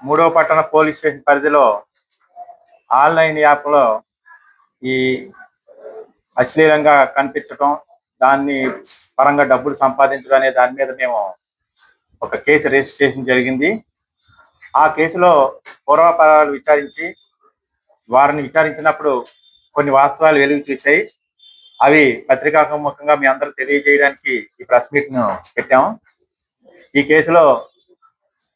మూడో పట్టణ police station పరిధిలో ఆన్లైన్ యాప్లో ఈ అశ్లీలంగా కనిపించడం, దాన్ని పరంగా డబ్బులు సంపాదించడం అనే దాని మీద మేము ఒక కేసు రిజిస్ట్రేషన్ జరిగింది. ఆ కేసులో పూర్వాపరాలు విచారించి వారిని విచారించినప్పుడు కొన్ని వాస్తవాలు వెలుగు చూశాయి. అవి పత్రికాముఖంగా మీ అందరూ తెలియజేయడానికి ఈ ప్రెస్ మీట్ ను పెట్టాము. ఈ కేసులో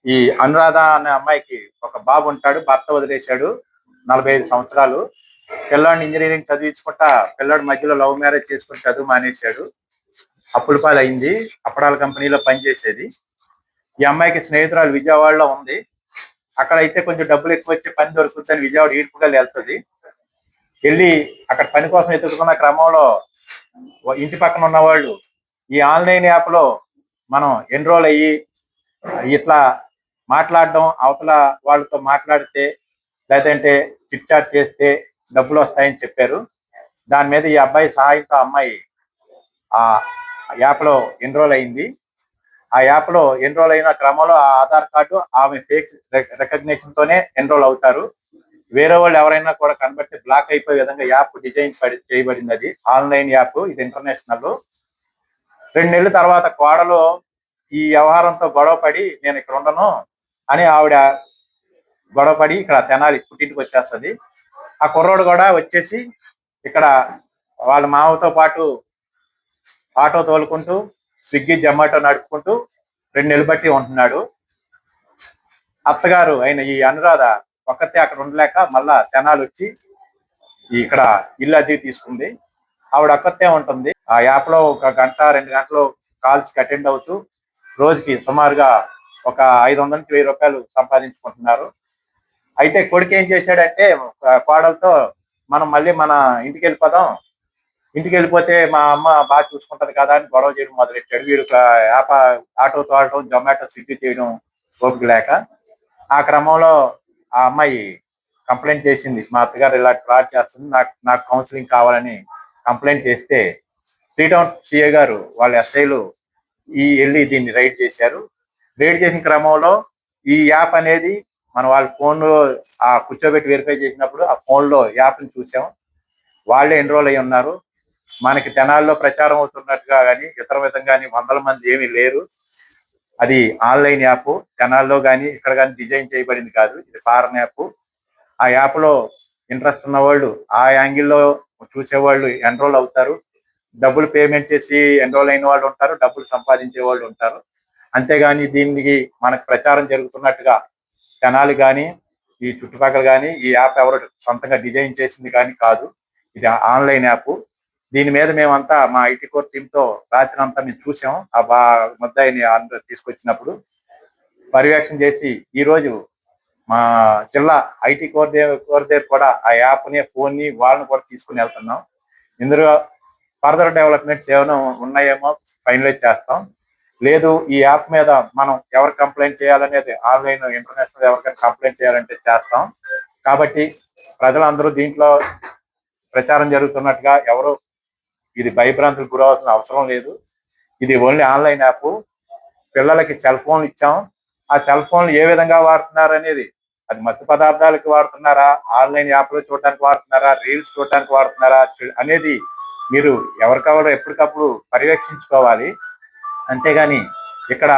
ఈ అనురాధ అనే అమ్మాయికి ఒక బాబు ఉంటాడు, భర్త వదిలేశాడు, 45 సంవత్సరాలు. పిల్లాడిని ఇంజనీరింగ్ చదివించుకుంటా పిల్లాడి మధ్యలో లవ్ మ్యారేజ్ చేసుకుని చదువు మానేశాడు. అప్పుల పాలు అయింది. అప్పడాల కంపెనీలో పనిచేసేది. ఈ అమ్మాయికి స్నేహితురాలు విజయవాడలో ఉంది. అక్కడ అయితే కొంచెం డబ్బులు ఎక్కువ వచ్చే పని దొరుకుతుందని విజయవాడ ఈడ్పుగా వెళ్తుంది. వెళ్ళి అక్కడ పని కోసం ఎదుర్కొన్న క్రమంలో ఇంటి పక్కన ఉన్న వాళ్ళు ఈ ఆన్లైన్ యాప్ లో మనం ఎన్రోల్ అయ్యి ఇట్లా మాట్లాడడం, అవతల వాళ్ళతో మాట్లాడితే లేదంటే చిట్ చాట్ చేస్తే డబ్బులు వస్తాయని చెప్పారు. దాని మీద ఈ అబ్బాయి సహాయంతో అమ్మాయి ఆ యాప్ లో ఎన్రోల్ అయింది. ఆ యాప్ లో ఎన్రోల్ అయిన క్రమంలో ఆ ఆధార్ కార్డు ఆమె ఫేక్ రికగ్నిషన్ తోనే ఎన్రోల్ అవుతారు. వేరే వాళ్ళు ఎవరైనా కూడా కనబడితే బ్లాక్ అయిపోయే విధంగా యాప్ డిజైన్ చేయబడింది. అది ఆన్లైన్ యాప్, ఇది ఇంటర్నేషనల్. 2 నెలల తర్వాత కోడలు ఈ వ్యవహారంతో గొడవ పడి నేను ఇక్కడ ఉండను అని ఆవిడ గొడవపడి ఇక్కడ తెనాలి పుట్టింటికి వచ్చేస్తుంది. ఆ కుర్రోడు కూడా వచ్చేసి ఇక్కడ వాళ్ళ మామతో పాటు ఆటో తోలుకుంటూ స్విగ్గీ జొమాటో నడుపుకుంటూ 2 నెలలు బట్టి ఉంటున్నాడు. అత్తగారు అయిన ఈ అనురాధ ఒక్కతే అక్కడ ఉండలేక మళ్ళా తెనాలి వచ్చి ఇక్కడ ఇల్లు అద్దె తీసుకుంది. ఆవిడ ఒక్కతే ఉంటుంది. ఆ యాప్ లో 1 గంట 2 గంటలు కాల్స్ కి అటెండ్ అవుతూ రోజుకి సుమారుగా ఒక 500 నుంచి 1000 రూపాయలు సంపాదించుకుంటున్నారు. అయితే కొడుకు ఏం చేశాడంటే కోడలతో మనం మళ్ళీ మన ఇంటికి వెళ్ళిపోదాం, ఇంటికి వెళ్ళిపోతే మా అమ్మ బాగా చూసుకుంటది కదా అని గొడవ చేయడం మొదలెట్టాడు. వీడు ఆటో తోడటం, జొమాటో, స్విగ్గీ చేయడం ఓపిక లేక. ఆ క్రమంలో ఆ అమ్మాయి కంప్లైంట్ చేసింది, మా అత్తగారు ఇలా ఫ్రాడ్ చేస్తుంది, నాకు కౌన్సిలింగ్ కావాలని కంప్లైంట్ చేస్తే 3 టౌన్ సిఏ గారు వాళ్ళ ఎస్ఐలు వెళ్ళి దీన్ని రైడ్ చేశారు. రైడ్ చేసిన క్రమంలో ఈ యాప్ అనేది మన వాళ్ళ ఫోన్లో కూర్చోబెట్టి వెరిఫై చేసినప్పుడు ఆ ఫోన్లో యాప్ని చూసాం. వాళ్ళే ఎన్రోల్ అయి ఉన్నారు. మనకి తెనాల్లో ప్రచారం అవుతున్నట్టుగా కానీ ఇతర విధంగా కానీ 100 మంది ఏమీ లేరు. అది ఆన్లైన్ యాప్. తెనాల్లో కానీ ఇక్కడ కానీ డిజైన్ చేయబడింది కాదు, ఇది ఫారెన్ యాప్. ఆ యాప్ లో ఇంట్రెస్ట్ ఉన్న వాళ్ళు ఆ యాంగిల్లో చూసేవాళ్ళు ఎన్రోల్ అవుతారు. డబ్బులు పేమెంట్ చేసి ఎన్రోల్ అయిన వాళ్ళు ఉంటారు, డబ్బులు సంపాదించే వాళ్ళు ఉంటారు. అంతేగాని దీనికి మనకు ప్రచారం జరుగుతున్నట్టుగా తెనాలి కానీ ఈ చుట్టుపక్కల కానీ ఈ యాప్ ఎవరు సొంతంగా డిజైన్ చేసింది కానీ కాదు, ఇది ఆన్లైన్ యాప్. దీని మీద మేమంతా మా ఐటీ కోర్ టీంతో రాత్రి అంతా మేము చూసాం. ఆ ముద్దాయిని తీసుకొచ్చినప్పుడు పర్యవేక్షణ చేసి ఈ రోజు మా జిల్లా ఐటీ కోర్ దగ్గర కూడా ఆ యాప్ని, ఫోన్ని, వాళ్ళని కూడా తీసుకుని వెళ్తున్నాం. ఇందులో ఫర్దర్ డెవలప్మెంట్స్ ఏమైనా ఉన్నాయేమో ఫైనలైజ్ చేస్తాం. లేదు ఈ యాప్ మీద మనం ఎవరు కంప్లైంట్ చేయాలనేది ఆన్లైన్ ఇంటర్నేషనల్ ఎవరికైనా కంప్లైంట్ చేయాలంటే చేస్తాం. కాబట్టి ప్రజలందరూ దీంట్లో ప్రచారం జరుగుతున్నట్టుగా ఎవరు ఇది భయభ్రాంతులకు గురవలసిన అవసరం లేదు. ఇది ఓన్లీ ఆన్లైన్ యాప్. పిల్లలకి సెల్ ఫోన్లు ఇచ్చాం. ఆ సెల్ ఫోన్లు ఏ విధంగా వాడుతున్నారు అనేది, అది మత్తు పదార్థాలకు వాడుతున్నారా, ఆన్లైన్ యాప్ లో చూడటానికి వాడుతున్నారా, రీల్స్ చూడటానికి వాడుతున్నారా అనేది మీరు ఎవరికెవరు ఎప్పటికప్పుడు పర్యవేక్షించుకోవాలి. అంతేగాని ఇక్కడ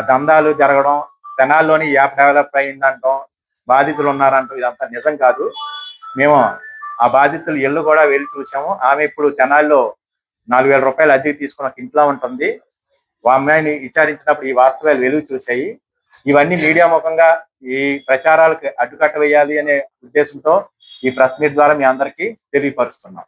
దందాలు జరగడం, తెనాల్లోని యాప్ డెవలప్ అయిందంటాం, బాధితులు ఉన్నారంటాం, ఇదంతా నిజం కాదు. మేము ఆ బాధితులు ఇల్లు కూడా వెళ్ళి చూసాము. ఆమె ఇప్పుడు తెనాల్లో 4000 రూపాయలు అద్దెకి తీసుకున్న ఇంట్లో ఉంటుంది. ఆ అమ్మాయిని విచారించినప్పుడు ఈ వాస్తవాలు వెలుగు చూశాయి. ఇవన్నీ మీడియా ముఖంగా ఈ ప్రచారాలకు అడ్డుకట్ట వేయాలి అనే ఉద్దేశంతో ఈ ప్రెస్ మీట్ ద్వారా మీ అందరికీ తెలియపరుస్తున్నాం.